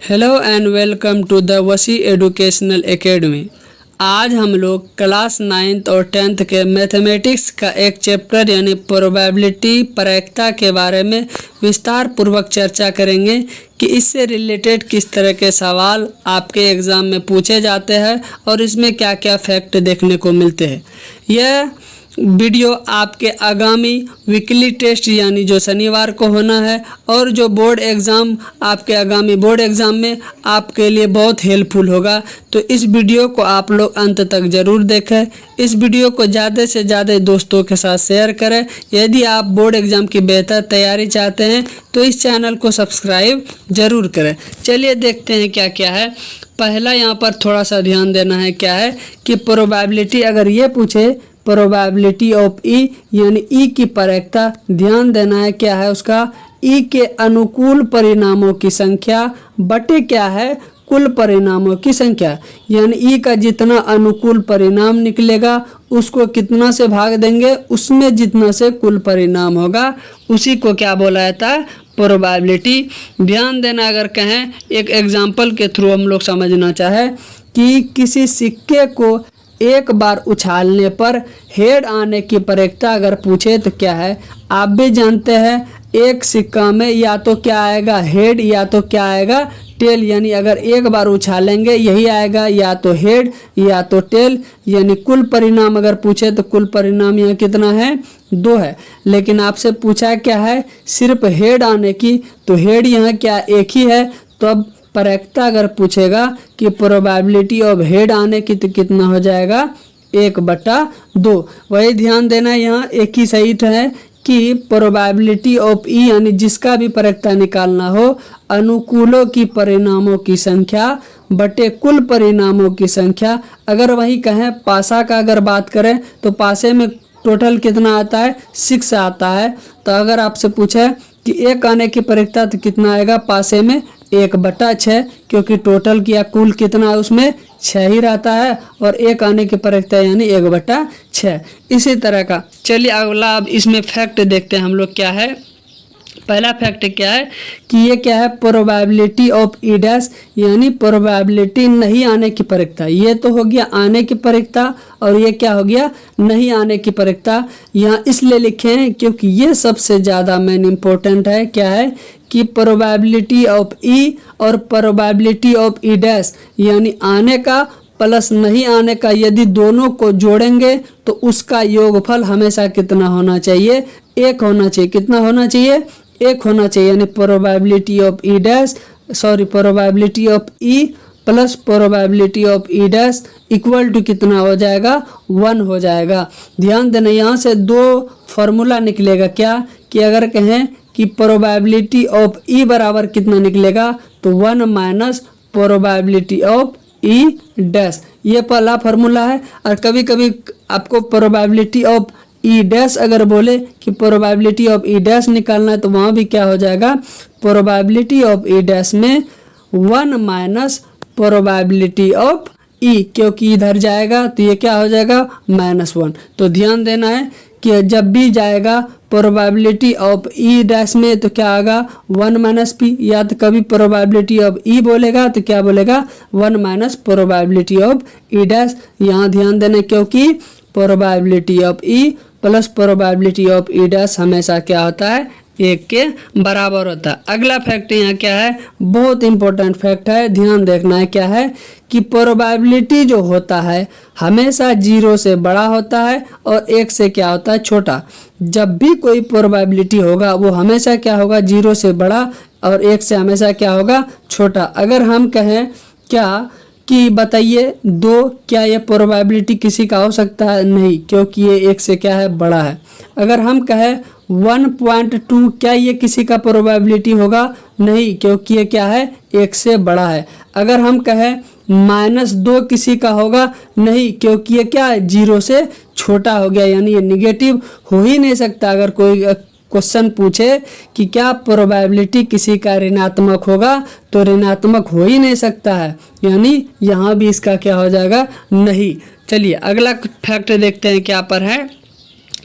Hello and welcome to the Wasi educational academy. आज हम लोग क्लास 9th और 10th के मैथमेटिक्स का एक चैप्टर यानी प्रोबेबिलिटी प्रायिकता के बारे में विस्तार पूर्वक चर्चा करेंगे कि इससे रिलेटेड किस तरह के सवाल आपके एग्ज़ाम में पूछे जाते हैं और इसमें क्या क्या फैक्ट देखने को मिलते हैं। यह वीडियो आपके आगामी वीकली टेस्ट यानी जो शनिवार को होना है और जो बोर्ड एग्ज़ाम आपके आगामी बोर्ड एग्ज़ाम में आपके लिए बहुत हेल्पफुल होगा। तो इस वीडियो को आप लोग अंत तक ज़रूर देखें। इस वीडियो को ज़्यादा से ज़्यादा दोस्तों के साथ शेयर करें। यदि आप बोर्ड एग्ज़ाम की बेहतर तैयारी चाहते हैं तो इस चैनल को सब्सक्राइब ज़रूर करें। चलिए देखते हैं क्या क्या है। पहला यहाँ पर थोड़ा सा ध्यान देना है क्या है कि प्रोबेबिलिटी अगर ये पूछे प्रोबेबिलिटी ऑफ ई यानी ई की प्रायिकता, ध्यान देना है क्या है उसका ई के अनुकूल परिणामों की संख्या बटे क्या है कुल परिणामों की संख्या, यानी ई का जितना अनुकूल परिणाम निकलेगा उसको कितना से भाग देंगे, उसमें जितना से कुल परिणाम होगा उसी को क्या बोला जाता है प्रोबेबिलिटी। ध्यान देना अगर कहें एक एग्जाम्पल के थ्रू हम लोग समझना चाहे कि किसी सिक्के को एक बार उछालने पर हेड आने की प्रायिकता अगर पूछे तो क्या है। आप भी जानते हैं एक सिक्का में या तो क्या आएगा हेड या तो क्या आएगा टेल, यानी अगर एक बार उछालेंगे यही आएगा या तो हेड या तो टेल, यानी कुल परिणाम अगर पूछे तो कुल परिणाम यहाँ कितना है 2 है। लेकिन आपसे पूछा क्या है सिर्फ हेड आने की, तो हेड यहाँ क्या एक ही है। तो अब प्रायिकता अगर पूछेगा कि प्रोबेबिलिटी ऑफ हेड आने की तो कितना हो जाएगा 1/2। वही ध्यान देना यहाँ एक ही सही है कि प्रोबेबिलिटी ऑफ ई यानी जिसका भी प्रायिकता निकालना हो अनुकूलों की परिणामों की संख्या बटे कुल परिणामों की संख्या। अगर वही कहें पासा का अगर बात करें तो पासे में टोटल कितना आता है 6 आता है। तो अगर आपसे पूछे कि एक आने की प्रायिकता तो कितना आएगा पासे में 1/6, क्योंकि टोटल किया कुल कितना है उसमें 6 ही रहता है और एक आने की प्रायिकता यानी 1/6। इसी तरह का चलिए अगला अब इसमें फैक्ट देखते हैं हम लोग क्या है। पहला फैक्ट क्या है कि ये क्या है प्रोबेबिलिटी ऑफ ई डैश यानी प्रोबेबिलिटी नहीं आने की प्रायिकता। ये तो हो गया आने की प्रायिकता और ये क्या हो गया नहीं आने की प्रायिकता। यहाँ इसलिए लिखे हैं क्योंकि ये सबसे ज़्यादा मेन इम्पोर्टेंट है क्या है कि प्रोबेबिलिटी ऑफ ई और प्रोबेबिलिटी ऑफ ई डैश यानी आने का प्लस नहीं आने का यदि दोनों को जोड़ेंगे तो उसका योगफल हमेशा कितना होना चाहिए 1 होना चाहिए। कितना होना चाहिए 1 होना चाहिए, यानी probability of E dash probability of E plus probability of E dash equal to कितना हो जाएगा 1 हो जाएगा। ध्यान देना यहाँ से 2 फॉर्मूला निकलेगा क्या कि अगर कहें कि प्रोबेबिलिटी ऑफ ई बराबर कितना निकलेगा तो 1 minus probability of E dash, ये पहला फार्मूला है। और कभी कभी आपको प्रोबेबिलिटी ऑफ ई डैश अगर बोले कि प्रोबेबिलिटी ऑफ ई डैश निकालना है तो वहाँ भी क्या हो जाएगा प्रोबेबिलिटी ऑफ ई डैश में 1 माइनस प्रोबेबिलिटी ऑफ ई, क्योंकि इधर जाएगा तो ये क्या हो जाएगा -1। तो ध्यान देना है कि जब भी जाएगा प्रोबेबिलिटी ऑफ ई डैश में तो क्या आएगा 1 माइनस पी, या तो कभी प्रोबेबिलिटी ऑफ ई बोलेगा तो क्या बोलेगा 1 minus probability of E dash. यहाँ ध्यान देना क्योंकि probability of E plus probability of E dash हमेशा क्या होता है 1 के बराबर होता है। अगला फैक्ट यहाँ क्या है बहुत इंपॉर्टेंट फैक्ट है, ध्यान देखना है क्या है कि प्रोबेबिलिटी जो होता है हमेशा 0 से बड़ा होता है और 1 से क्या होता है छोटा। जब भी कोई प्रोबेबिलिटी होगा वो हमेशा क्या होगा 0 से बड़ा और 1 से हमेशा क्या होगा छोटा। अगर हम कहें क्या कि बताइए 2 क्या ये प्रोबेबिलिटी किसी का हो सकता है नहीं, क्योंकि ये 1 से क्या है बड़ा है। अगर हम कहें 1.2 क्या ये किसी का प्रोबेबिलिटी होगा नहीं, क्योंकि ये क्या है 1 से बड़ा है। अगर हम कहें -2 किसी का होगा नहीं, क्योंकि ये क्या है 0 से छोटा हो गया, यानी ये निगेटिव हो ही नहीं सकता। अगर कोई क्वेश्चन पूछे कि क्या प्रोबेबिलिटी किसी का ऋणात्मक होगा तो ऋणात्मक हो ही नहीं सकता है, यानी यहाँ भी इसका क्या हो जाएगा नहीं। चलिए अगला फैक्ट देखते हैं क्या पर है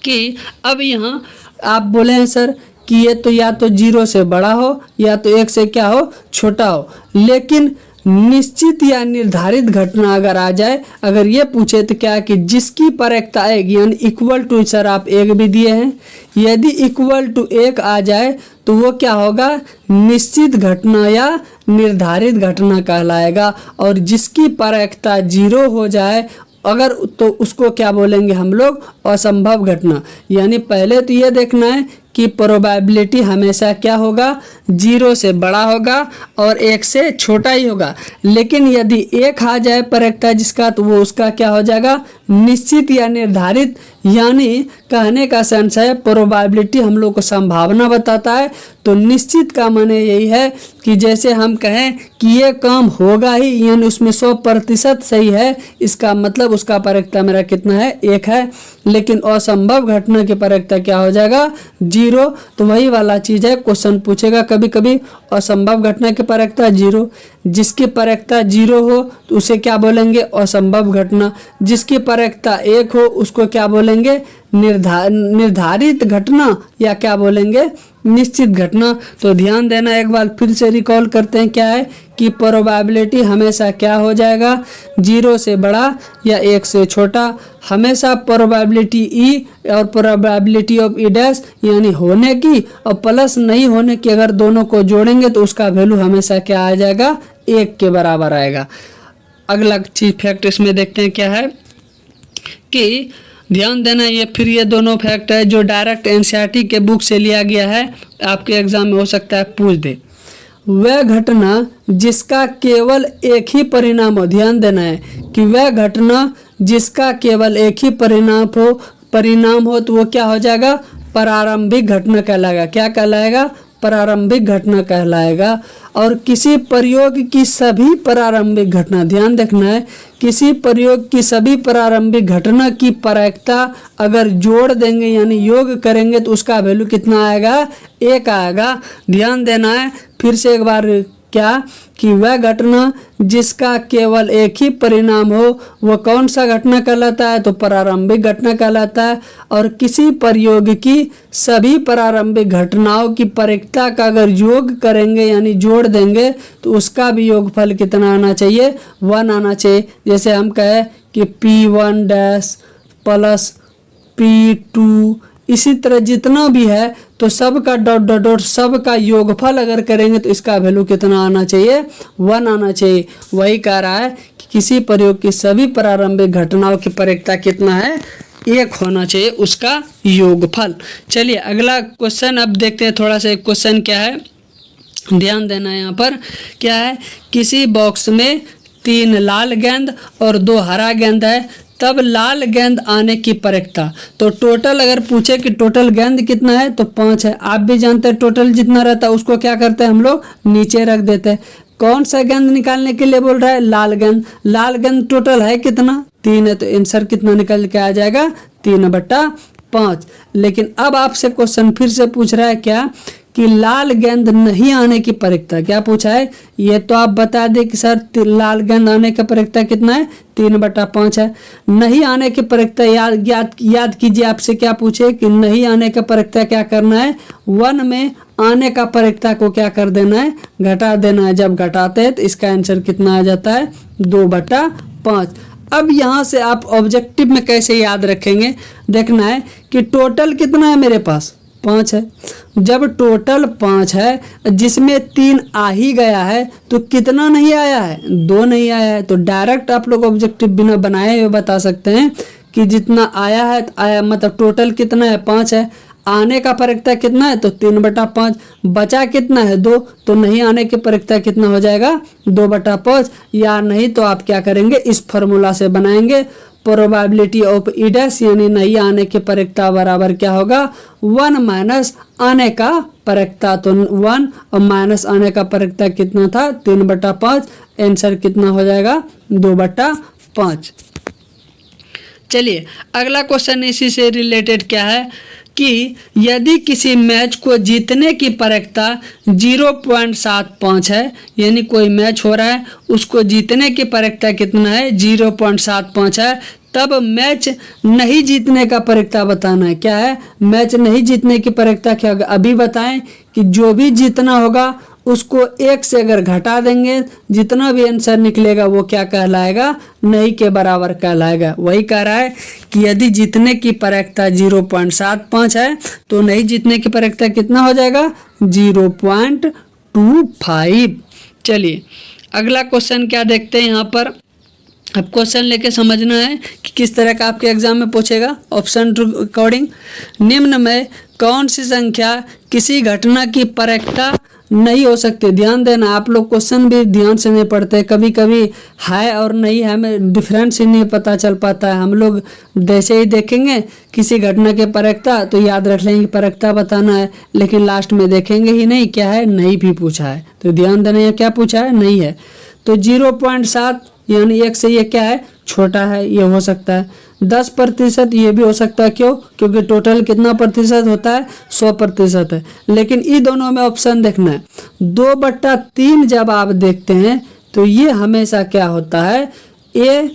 कि अब यहाँ आप बोले हैं सर कि ये तो या तो 0 से बड़ा हो या तो 1 से क्या हो, छोटा हो। लेकिन निश्चित या निर्धारित घटना अगर आ जाए, अगर ये पूछे तो क्या कि जिसकी परखता आएगी, यानी इक्वल टू, सर आप 1 भी दिए हैं, यदि इक्वल टू 1 आ जाए तो वो क्या होगा, निश्चित घटना या निर्धारित घटना कहलाएगा। और जिसकी परखता 0 हो जाए अगर, तो उसको क्या बोलेंगे हम लोग, असंभव घटना। यानी पहले तो ये देखना है कि प्रोबेबिलिटी हमेशा क्या होगा, 0 से बड़ा होगा और 1 से छोटा ही होगा। लेकिन यदि 1 आ जाए परखता जिसका, तो वो उसका क्या हो जाएगा, निश्चित या निर्धारित। यानी कहने का सेंस है प्रोबेबिलिटी हम लोग को संभावना बताता है, तो निश्चित का माने यही है कि जैसे हम कहें कि ये काम होगा ही, यानी उसमें 100% सही है, इसका मतलब उसका परखता मेरा कितना है, 1 है। लेकिन असंभव घटना की परखता क्या हो जाएगा, 0। तो वही वाला चीज़ है, क्वेश्चन पूछेगा कभी कभी असंभव घटना की परखता 0, जिसकी परखता 0 हो तो उसे क्या बोलेंगे, असंभव घटना। जिसकी परखता 1 हो उसको क्या बोलेंगे, निर्धारित घटना, या क्या बोलेंगे, निश्चित घटना। तो ध्यान देना, एक बार फिर से रिकॉल करते हैं क्या है कि प्रोबेबिलिटी हमेशा क्या हो जाएगा, 0 से बड़ा या 1 से छोटा। हमेशा प्रोबेबिलिटी ई और प्रोबेबिलिटी ऑफ ई डैश, यानी होने की और प्लस नहीं होने की, अगर दोनों को जोड़ेंगे तो उसका वैल्यू हमेशा क्या आ जाएगा, 1 के बराबर आएगा। अगला चीज फैक्ट इसमें देखते हैं क्या है कि ध्यान देना, ये दोनों फैक्ट है जो डायरेक्ट एनसीईआरटी के बुक से लिया गया है, आपके एग्जाम में हो सकता है पूछ दे। वह घटना जिसका केवल एक ही परिणाम हो, ध्यान देना है कि वह घटना जिसका केवल एक ही परिणाम हो तो वो क्या हो जाएगा, प्रारंभिक घटना कहलाएगा। क्या कहलाएगा, प्रारंभिक घटना कहलाएगा। और किसी प्रयोग की सभी प्रारंभिक घटना, ध्यान देखना है, किसी प्रयोग की सभी प्रारंभिक घटना की प्रायिकता अगर जोड़ देंगे यानी योग करेंगे तो उसका वैल्यू कितना आएगा, 1 आएगा। ध्यान देना है फिर से एक बार, क्या कि वह घटना जिसका केवल एक ही परिणाम हो वह कौन सा घटना कहलाता है, तो प्रारंभिक घटना कहलाता है। और किसी प्रयोग की सभी प्रारंभिक घटनाओं की प्रायिकता का अगर योग करेंगे यानी जोड़ देंगे तो उसका भी योगफल कितना आना चाहिए, 1 आना चाहिए। जैसे हम कहें कि P1 डैश प्लस P2, इसी तरह जितना भी है तो सब का डॉट डॉट डॉट सब का योगफल अगर करेंगे तो इसका वैल्यू कितना आना चाहिए, 1 आना चाहिए। वही कह रहा है कि किसी प्रयोग की सभी प्रारंभिक घटनाओं की प्रायिकता कितना है, 1 होना चाहिए उसका योगफल। चलिए अगला क्वेश्चन अब देखते हैं, थोड़ा सा क्वेश्चन क्या है, ध्यान देना है। यहाँ पर क्या है, किसी बॉक्स में 3 लाल गेंद और 2 हरा गेंद है, तब लाल गेंद आने की प्रायिकता। तो टोटल अगर पूछे कि टोटल गेंद कितना है तो 5 है। आप भी जानते हैं टोटल जितना रहता है उसको क्या करते हैं हम लोग, नीचे रख देते हैं। कौन सा गेंद निकालने के लिए बोल रहा है, लाल गेंद। लाल गेंद टोटल है कितना, 3 है, तो आंसर कितना निकल के आ जाएगा, 3/5। लेकिन अब आपसे क्वेश्चन फिर से पूछ रहा है क्या कि लाल गेंद नहीं आने की प्रायिकता। क्या पूछा है, ये तो आप बता दें कि सर लाल गेंद आने का प्रायिकता कितना है, 3/5 है। नहीं आने की प्रायिकता याद कीजिए, आपसे क्या पूछे कि नहीं आने का प्रायिकता क्या करना है, 1 में आने का प्रायिकता को क्या कर देना है, घटा देना है। जब घटाते हैं तो इसका आंसर कितना आ जाता है, 2/5। अब यहाँ से आप ऑब्जेक्टिव में कैसे याद रखेंगे, देखना है कि टोटल कितना है मेरे पास, 5 है। जब टोटल 5 है जिसमें 3 आ ही गया है तो कितना नहीं आया है, 2 नहीं आया है। तो डायरेक्ट आप लोग ऑब्जेक्टिव बिना बनाए हुए बता सकते हैं कि जितना आया है आया, मतलब टोटल कितना है, 5 है। आने का प्रायिकता कितना है तो 3/5, बचा कितना है 2, तो नहीं आने की प्रायिकता कितना हो जाएगा, 2/5। या नहीं तो आप क्या करेंगे, इस फॉर्मूला से बनाएंगे, प्रोबेबिलिटी ऑफ ई डैश यानी नहीं आने की प्रायिकता बराबर क्या होगा, 1 माइनस आने का प्रायिकता, तो 1 और माइनस आने का प्रायिकता कितना था, 3/5। आंसर कितना हो जाएगा, 2/5। चलिए अगला क्वेश्चन इसी से रिलेटेड क्या है कि यदि किसी मैच को जीतने की प्रायिकता 0.75 है, यानी कोई मैच हो रहा है उसको जीतने की प्रायिकता कितना है, 0.75 है, तब मैच नहीं जीतने का प्रक्रिया बताना है। क्या है? मैच नहीं जीतने की प्रक्रिया क्या होगा? अभी बताएं कि जो भी जीतना होगा उसको 1 से अगर घटा देंगे, जितना भी आंसर निकलेगा वो क्या कहलाएगा? नहीं के बराबर कहलाएगा। वही कह रहा है कि यदि जीतने की प्रक्रिया 0.75 है तो नहीं जीतने की प्रक्रिया कितना हो जाएगा? 0.25। चलिए अगला क्वेश्चन क्या देखते हैं यहाँ पर। अब क्वेश्चन लेके समझना है कि किस तरह का आपके एग्जाम में पूछेगा। ऑप्शन अकॉर्डिंग, निम्न में कौन सी संख्या किसी घटना की प्रक्रिया नहीं हो सकती? ध्यान देना, आप लोग क्वेश्चन भी ध्यान से नहीं पढ़ते, कभी कभी है और नहीं है में डिफरेंस ही नहीं पता चल पाता है। हम लोग जैसे ही देखेंगे किसी घटना के प्रक्रिया तो याद रख लेंगे प्रक्रिया बताना है, लेकिन लास्ट में देखेंगे ही नहीं क्या है, नहीं भी पूछा है। तो ध्यान देना, ये क्या पूछा है? नहीं है। तो 0.7 यानी 1 से ये क्या है? छोटा है, ये हो सकता है। 10% ये भी हो सकता है। क्यों? क्योंकि टोटल कितना प्रतिशत होता है? 100% है। लेकिन इन दोनों में ऑप्शन देखना है। 2/3 जब आप देखते हैं तो ये हमेशा क्या होता है? ये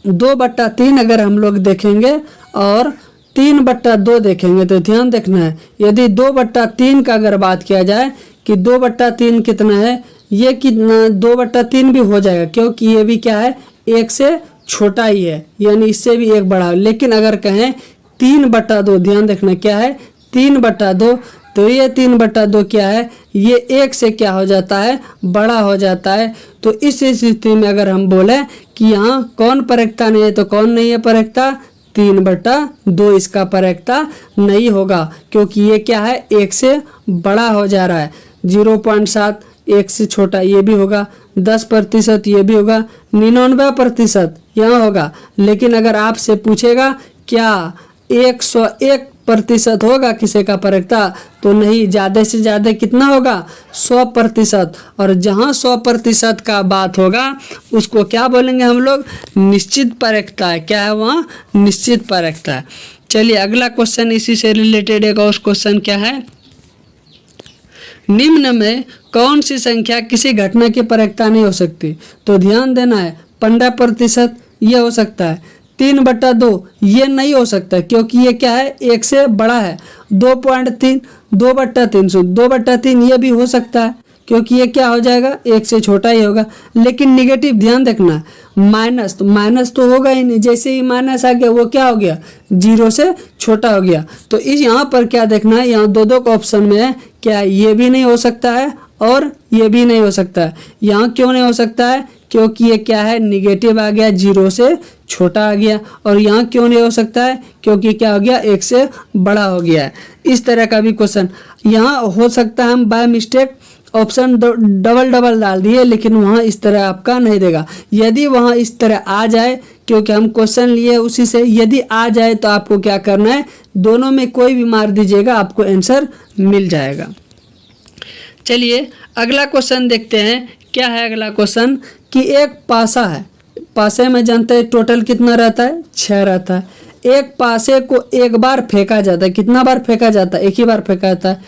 2/3 अगर हम लोग देखेंगे और 3/2 देखेंगे तो ध्यान देखना है, यदि 2/3 का अगर बात किया जाए कि 2/3 कितना है, ये कितना 2/3 भी हो जाएगा क्योंकि ये भी क्या है? 1 से छोटा ही है, यानी इससे भी 1 बड़ा। लेकिन अगर कहें 3/2, ध्यान देखना क्या है? 3/2, तो ये 3/2 क्या है? ये 1 से क्या हो जाता है? बड़ा हो जाता है। तो इस स्थिति में अगर हम बोले कि यहाँ कौन प्रक्रिया नहीं है तो कौन नहीं है प्रक्रिया? 3/2 इसका प्रक्रिया नहीं होगा, क्योंकि ये क्या है? 1 से बड़ा हो जा रहा है। 0.7 1 से छोटा ये भी होगा, 10% ये भी होगा, 99% यहाँ होगा। लेकिन अगर आपसे पूछेगा क्या 101% होगा किसी का प्रक्रिया, तो नहीं, ज़्यादा से ज़्यादा कितना होगा? 100%। और जहाँ 100% का बात होगा उसको क्या बोलेंगे हम लोग? निश्चित प्रक्रिया। क्या है वहाँ? निश्चित प्रक्रिया। चलिए अगला क्वेश्चन इसी से रिलेटेड एक और क्वेश्चन क्या है, निम्न में कौन सी संख्या किसी घटना की प्रक्रिया नहीं हो सकती? तो ध्यान देना है, 15% ये हो सकता है। 3/2 ये नहीं हो सकता क्योंकि ये क्या है? 1 से बड़ा है। 2.3 2/3 ये भी हो सकता है क्योंकि ये क्या हो जाएगा? 1 से छोटा ही होगा। लेकिन निगेटिव ध्यान रखना, माइनस तो होगा ही नहीं, जैसे ही माइनस आ गया वो क्या हो गया? 0 से छोटा हो गया। तो इस यहाँ पर क्या देखना है, यहाँ दो का ऑप्शन में है, क्या ये भी नहीं हो सकता है और ये भी नहीं हो सकता है। यहाँ क्यों नहीं हो सकता है? क्योंकि ये क्या है? निगेटिव आ गया, 0 से छोटा आ गया। और यहाँ क्यों नहीं हो सकता है? क्योंकि क्या हो गया? 1 से बड़ा हो गया है। इस तरह का भी क्वेश्चन यहाँ हो सकता है। हम बाय मिस्टेक ऑप्शन डबल डाल दिए, लेकिन वहाँ इस तरह आपका नहीं देगा। यदि वहाँ इस तरह आ जाए, क्योंकि हम क्वेश्चन लिए उसी से, यदि आ जाए तो आपको क्या करना है? दोनों में कोई भी मार दीजिएगा, आपको आंसर मिल जाएगा। चलिए अगला क्वेश्चन देखते हैं। क्या है अगला क्वेश्चन कि एक पासा है, पासे में जानते हैं टोटल कितना रहता है? 6 रहता है। एक पासे को एक बार फेंका जाता है। कितना बार फेंका जाता है? एक ही बार फेंका जाता है।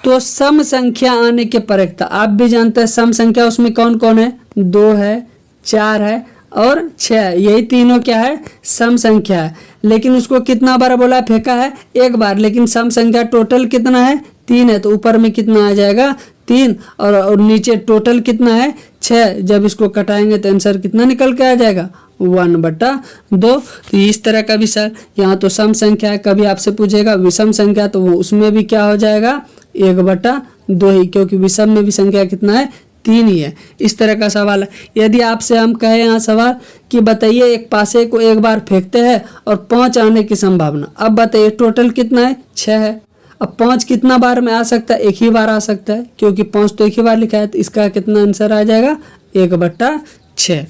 तो सम संख्या आने के प्रक्रिया आप भी जानते हैं। सम संख्या उसमें कौन कौन है? 2 है, 4 है और 6 है। यही तीनों क्या है? सम संख्या है। लेकिन उसको कितना बार बोला? फेंका है 1 बार। लेकिन सम संख्या टोटल कितना है? 3 है। तो ऊपर में कितना आ जाएगा? 3 और नीचे टोटल कितना है? 6। जब इसको कटाएंगे तो आंसर कितना निकल के आ जाएगा? 1/2। तो इस तरह का भी सर यहाँ तो सम संख्या है। कभी आपसे पूछेगा विषम संख्या तो वो उसमें भी क्या हो जाएगा? 1/2 ही, क्योंकि विषम में भी संख्या कितना है? 3 ही है। इस तरह का सवाल है। यदि आपसे हम कहें यहाँ सवाल कि बताइए एक पासे को एक बार फेंकते हैं और 5 आने की संभावना, अब बताइए टोटल कितना है? 6 है। अब 5 कितना बार में आ सकता है? एक ही बार आ सकता है, क्योंकि 5 तो एक ही बार लिखा है। तो इसका कितना आंसर आ जाएगा? 1/6।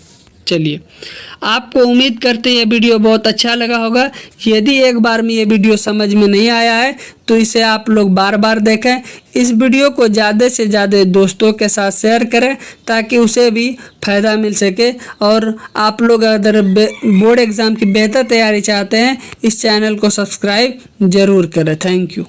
चलिए आपको उम्मीद करते हैं ये वीडियो बहुत अच्छा लगा होगा। यदि एक बार में ये वीडियो समझ में नहीं आया है तो इसे आप लोग बार बार देखें। इस वीडियो को ज़्यादा से ज़्यादा दोस्तों के साथ शेयर करें ताकि उसे भी फ़ायदा मिल सके। और आप लोग अगर बोर्ड एग्ज़ाम की बेहतर तैयारी चाहते हैं इस चैनल को सब्सक्राइब ज़रूर करें। Thank you.